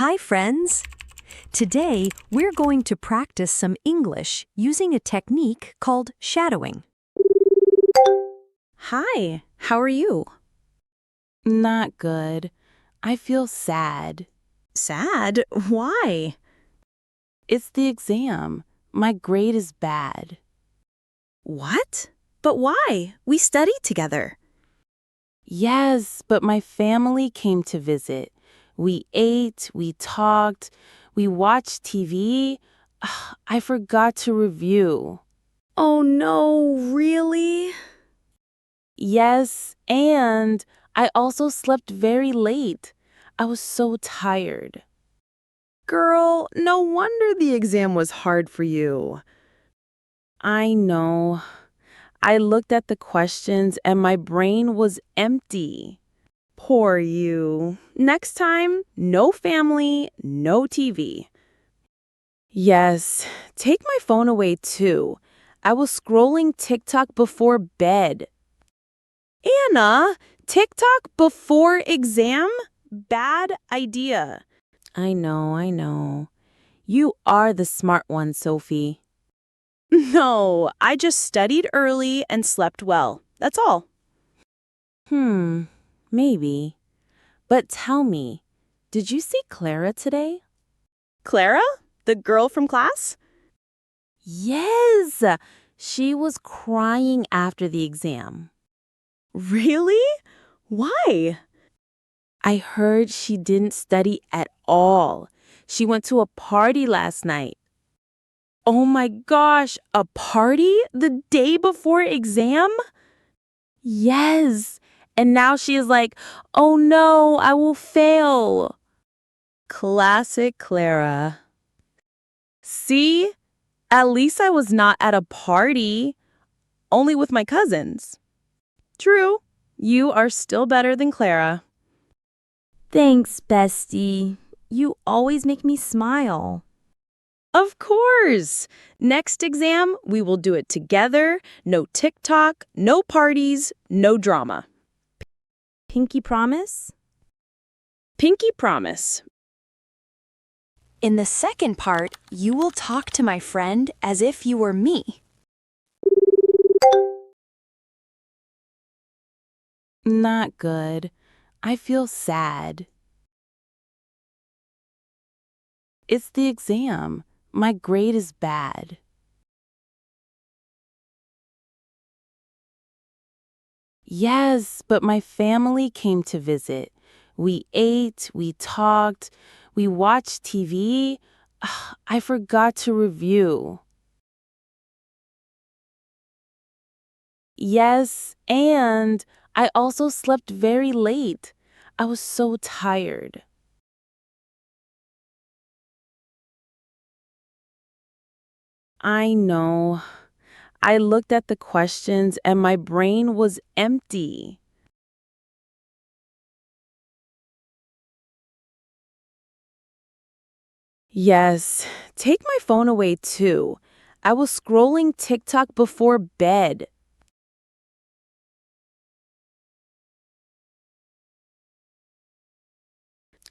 Hi, friends! Today, we're going to practice some English using a technique called shadowing. Hi, how are you? Not good. I feel sad. Sad? Why? It's the exam. My grade is bad. What? But why? We studied together. Yes, but my family came to visit. We ate, we talked, we watched TV. I forgot to review. Oh no, really? Yes, and I also slept very late. I was so tired. Girl, no wonder the exam was hard for you. I know. I looked at the questions and my brain was empty. Poor you. Next time, no family, no TV. Yes, take my phone away too. I was scrolling TikTok before bed. Anna, TikTok before exam? Bad idea. I know. You are the smart one, Sophie. No, I just studied early and slept well. That's all. Maybe. But tell me, did you see Clara today? Clara? The girl from class? Yes! She was crying after the exam. Really? Why? I heard she didn't study at all. She went to a party last night. Oh my gosh, a party the day before exam? Yes. And now she is like, oh no, I will fail. Classic Clara. See? At least I was not at a party, only with my cousins. True, you are still better than Clara. Thanks, bestie. You always make me smile. Of course! Next exam, we will do it together. No TikTok, no parties, no drama. Pinky promise? Pinky promise. In the second part, you will talk to my friend as if you were me. Not good. I feel sad. It's the exam. My grade is bad. Yes, but my family came to visit. We ate, we talked, we watched TV. I forgot to review. Yes, and I also slept very late. I was so tired. I know. I looked at the questions and my brain was empty. Yes, take my phone away too. I was scrolling TikTok before bed.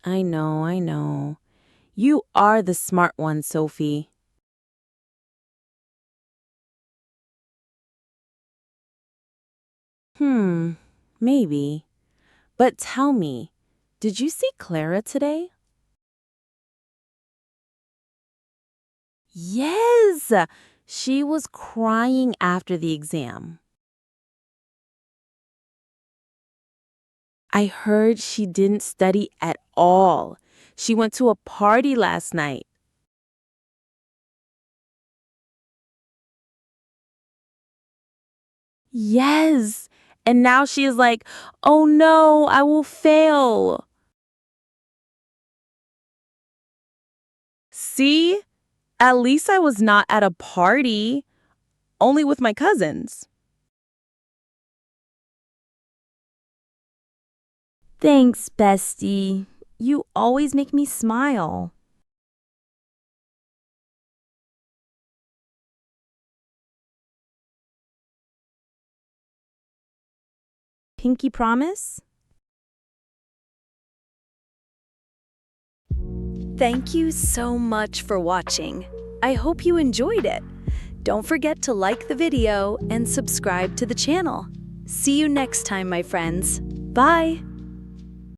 I know. You are the smart one, Sophie. Maybe. But tell me, did you see Clara today? Yes! She was crying after the exam. I heard she didn't study at all. She went to a party last night. Yes. And now she is like, oh no, I will fail. See? At least I was not at a party, only with my cousins. Thanks, bestie. You always make me smile. Pinky promise? Thank you so much for watching. I hope you enjoyed it. Don't forget to like the video and subscribe to the channel. See you next time, my friends. Bye!